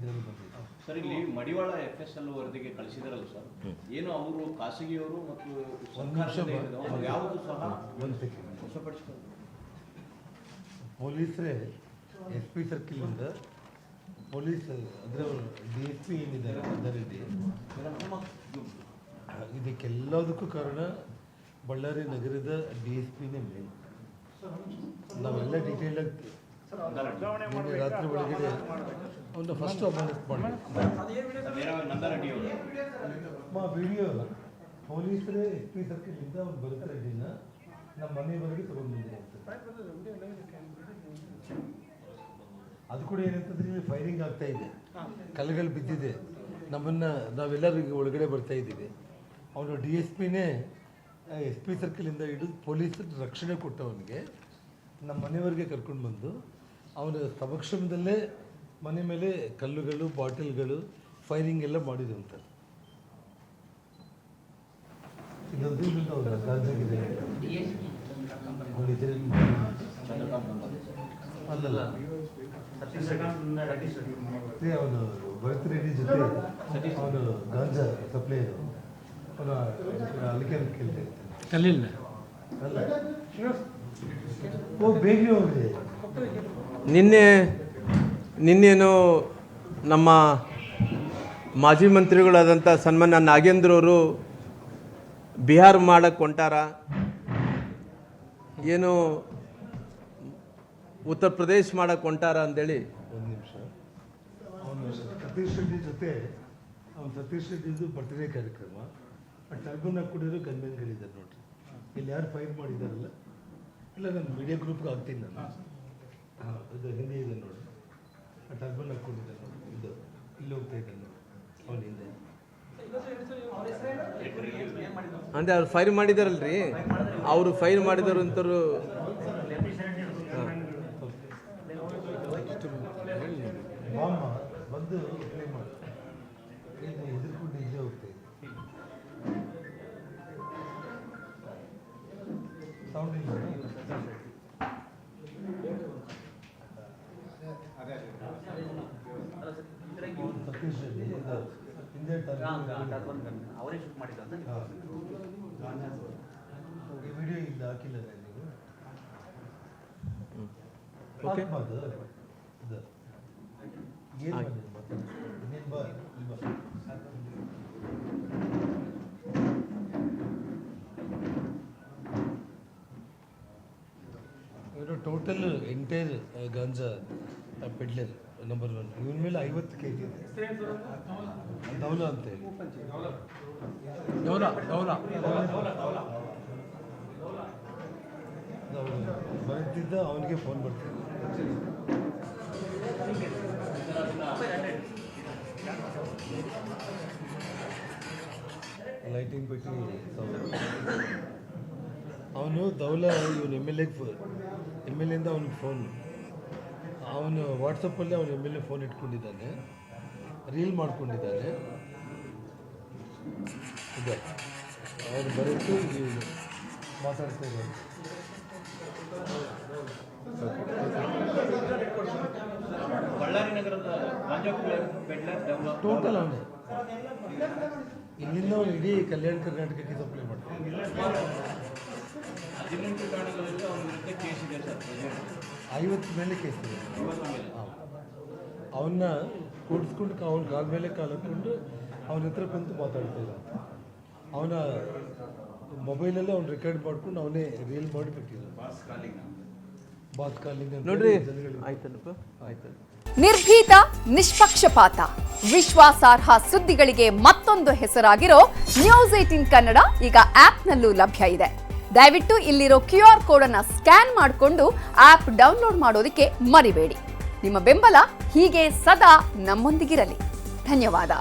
ಇದರಲ್ಲಿ ಬಂದಿದೆ. ಸರ್, ಇಲ್ಲಿ ಮಡಿವಾಳ FSL ವರದಿಗೆ ಕಳಿಸಿದಾರಲ್ಲ ಸರ್, ಏನು ಅವರು ಖಾಸಗಿಯವರು ಮತ್ತು ಯಾವುದು ಸಹ ವಶಪಡಿಸಿಕೊಂಡು ಪೊಲೀಸರೇ SP ಸರ್ಕಲಿಂದ ಪೊಲೀಸ್ ಅಂದರೆ DSP ಏನಿದ್ದಾರೆ ಅದರಲ್ಲಿ ಇದಕ್ಕೆಲ್ಲದಕ್ಕೂ ಕಾರಣ ಬಳ್ಳಾರಿ ನಗರದ DSPನೇ ಮೇನ್. ನಾವೆಲ್ಲ ಡೀಟೇಲಾಗಿ ರಾತ್ರಿ ಒಳಗಡೆ ಅವನ್ನ ಫಸ್ಟ್ ಅಮಾನತ್ ಮಾಡಿ ವಿಡಿಯೋ ಪೊಲೀಸರೇ SP ಸರ್ಕಲಿಂದ ಅವ್ನು ಬರುತ್ತಾರೆ ದಿನ ನಮ್ಮ ಮನೆಯವರೆಗೆ ತಗೊಂಡು ಬಂದಿದೆ ಅಂತ. ಅದು ಕೂಡ ಏನಂತಂದ್ರೆ ಇಲ್ಲಿ ಫೈರಿಂಗ್ ಆಗ್ತಾ ಇದೆ, ಕಲ್ಲುಗಳು ಬಿದ್ದಿದೆ, ನಾವೆಲ್ಲರಿಗೆ ಒಳಗಡೆ ಬರ್ತಾ ಇದ್ದೀವಿ. ಅವನು DSPನೇ SP ಸರ್ಕಲಿಂದ ಹಿಡಿದು ಪೊಲೀಸರ ರಕ್ಷಣೆ ಕೊಟ್ಟವನಿಗೆ ನಮ್ಮ ಮನೆಯವರೆಗೆ ಕರ್ಕೊಂಡು ಬಂದು ಅವನ ಸಮಕ್ಷಮದಲ್ಲೇ ಮನೆ ಮೇಲೆ ಕಲ್ಲುಗಳು ಬಾಟಲ್ಗಳು ಫೈರಿಂಗ್ ಎಲ್ಲ ಮಾಡಿದಂತ. ಇದೊಂದು ಅಲ್ಲಲ್ಲ ಅವನು ಭರತ್ ರೆಡ್ಡಿ ಜೊತೆ ಅವನು ಗಾಂಜಾ ಸಪ್ಲೈಯರು ಅವನು ಅಲ್ಲಿಗೆ ಕೇಳ್ತಾ ಕಲ್ಲಿಲ್ಲ ಅಲ್ಲ ಓ ಬೇಗ ಹೋಗಿದೆ. ನಿನ್ನೇನು ನಮ್ಮ ಮಾಜಿ ಮಂತ್ರಿಗಳಾದಂಥ ಸನ್ಮಾನ್ಯ ನಾಗೇಂದ್ರ ಅವರು ಬಿಹಾರ ಮಾಡಕ್ಕೆ ಹೊಂಟಾರ, ಏನು ಉತ್ತರ ಪ್ರದೇಶ ಮಾಡಕ್ಕೆ ಹೊಂಟಾರ ಅಂತೇಳಿ. ಒಂದು ನಿಮಿಷ, ಅವನು ಸತೀಶ್ ರೆಡ್ಡಿ ಜೊತೆ ಸತೀಶ್ ರೆಡ್ಡಿದು ಬರ್ತ್ಡೇ ಕಾರ್ಯಕ್ರಮ ಟರ್ಬನ್ ಹಾಕೊಂಡಿರೋ ಗನ್ಮೆನ್ಗಳಿದ್ದಾರೆ ನೋಡ್ರಿ. ಇಲ್ಲಿ ಯಾರು ಫೈರ್ ಮಾಡಿದಾರಲ್ಲ, ಇಲ್ಲ ನಾನು ಮೀಡಿಯಾ ಗ್ರೂಪ್ಗೆ ಹಾಕ್ತೀನಿ ನಾನು. ಹಾಂ, ಇದು ಹಿಂದೆ ಇದೆ ನೋಡಿ, ಆ ಟರ್ಬನ್ ಹಾಕ್ಕೊಂಡಿದ್ದೆ ನೋಡಿ, ಇದು ಇಲ್ಲಿ ಹೋಗ್ತಾ ಇದ್ದಾನೆ ನೋಡಿ ಅವನ ಹಿಂದೆ. ಅಂದರೆ ಅವ್ರು ಫೈರ್ ಮಾಡಿದಾರಲ್ರಿ, ಅವರು ಫೈರ್ ಮಾಡಿದವರು ಅಂತರು ಮಾಮ ಬಂದು ಪ್ಲೇ ಮಾಡಿ ಹೆದರ್ಕೊಂಡು ಹಿಂದೆ ಹೋಗ್ತಾ ಇದ್ದೆ. ಸೌಂಡ್ ಇಲ್ಲ ಸತೀಶ್ ರೆಡ್ಡಿ ಹಿಂದೆ ಅವರೇ ಶೂಟ್ ಮಾಡಿದ್ದಾರೆ. ಈ ವಿಡಿಯೋ ಇಲ್ಲ ಹಾಕಿಲ್ಲ ನೀವು ಓಕೆ. ಅದು ಇದು ಏನು ಮಾಡಿದ್ರು ಮತ್ತೆ ಇನ್ನೇನು ಬಾ ಇಲ್ಲಿ ಬಾ. ಇವರು ಟೋಟಲ್ ಎಂಟೈರ್ ಗಾಂಜಾ ಪೆಡ್ಲರ್ ನಂಬರ್ 1. ಇವನ ಮೇಲೆ 50 kg ಇದೆ. ದೌಲಾ ಅಂತೇಳಿ ಬರುತ್ತಿದ್ದ ಅವನಿಗೆ ಫೋನ್ ಬರ್ತಿದ್ದ. ಲೈಟಿಂಗ್ ಬಿಟ್ಟು ಅವನು ದೌಲಾ ಇವನು MLA ಇಂದ ಅವನಿಗೆ ಫೋನ್, ಅವನು ವಾಟ್ಸಪ್ಪಲ್ಲಿ ಅವನು MLA ಫೋನ್ ಇಟ್ಕೊಂಡಿದ್ದಾನೆ, ರೀಲ್ ಮಾಡ್ಕೊಂಡಿದ್ದಾನೆ. ಇದೆ ಅವನು ಬರುತ್ತೆ, ಇವನು ಮಾತಾಡ್ತಾ ಇದ್ದಾನೆ. ಬಳ್ಳಾರಿ ನಗರದ ಟೋಟಲ್ ಅವನೇ. ಇಲ್ಲಿಂದ ಅವನು ಇಡೀ ಕಲ್ಯಾಣ ಕರ್ನಾಟಕಕ್ಕೆ ಸಪ್ಲೈ ಮಾಡ್ತಾನೆ. 18 ಠಾಣೆಗಳಲ್ಲಿ ಅವನ ವಿರುದ್ಧ ಕೇಸ್ ಇದೆ ಸರ್. 50 ಮೇಲೆ ಕೇಸ್ ಇದೆ. ಅವನ್ನ ಕೂಡಿಸ್ಕೊಂಡು ಅವನ ಕಾಲ ಮೇಲೆ ಕಾಲು ಹಾಕ್ಕೊಂಡು ಅವನ ಹತ್ರ ಕುಂತು ಮಾತಾಡ್ತಾ ಇದ್ದ. ಅವನ ಮೊಬೈಲಲ್ಲಿ ಅವ್ನು ರೆಕಾರ್ಡ್ ಮಾಡ್ಕೊಂಡು ಅವನೇ ರೀಲ್ ಮಾಡಿ ಬಿಟ್ಟಿದ್ದ. ಬಾಸ್ ಕಾಲಿಂಗ್ ನೋಡ್ರಿ, ಆಯ್ತಲ್ಲಪ್ಪ, ಆಯ್ತಲ್ಲ. ನಿರ್ಭೀತ, ನಿಷ್ಪಕ್ಷಪಾತ, ವಿಶ್ವಾಸಾರ್ಹ ಸುದ್ದಿಗಳಿಗೆ ಮತ್ತೊಂದು ಹೆಸರಾಗಿರೋ ನ್ಯೂಸ್ 18 ಕನ್ನಡ ಈಗ ಆಪ್ನಲ್ಲೂ ಲಭ್ಯ ಇದೆ. ದಯವಿಟ್ಟು ಇಲ್ಲಿರೋ QR ಕೋಡ್ ಅನ್ನು ಸ್ಕ್ಯಾನ್ ಮಾಡಿಕೊಂಡು ಆಪ್ ಡೌನ್ಲೋಡ್ ಮಾಡೋದಕ್ಕೆ ಮರಿಬೇಡಿ. ನಿಮ್ಮ ಬೆಂಬಲ ಹೀಗೆ ಸದಾ ನಮ್ಮೊಂದಿಗಿರಲಿ. ಧನ್ಯವಾದ.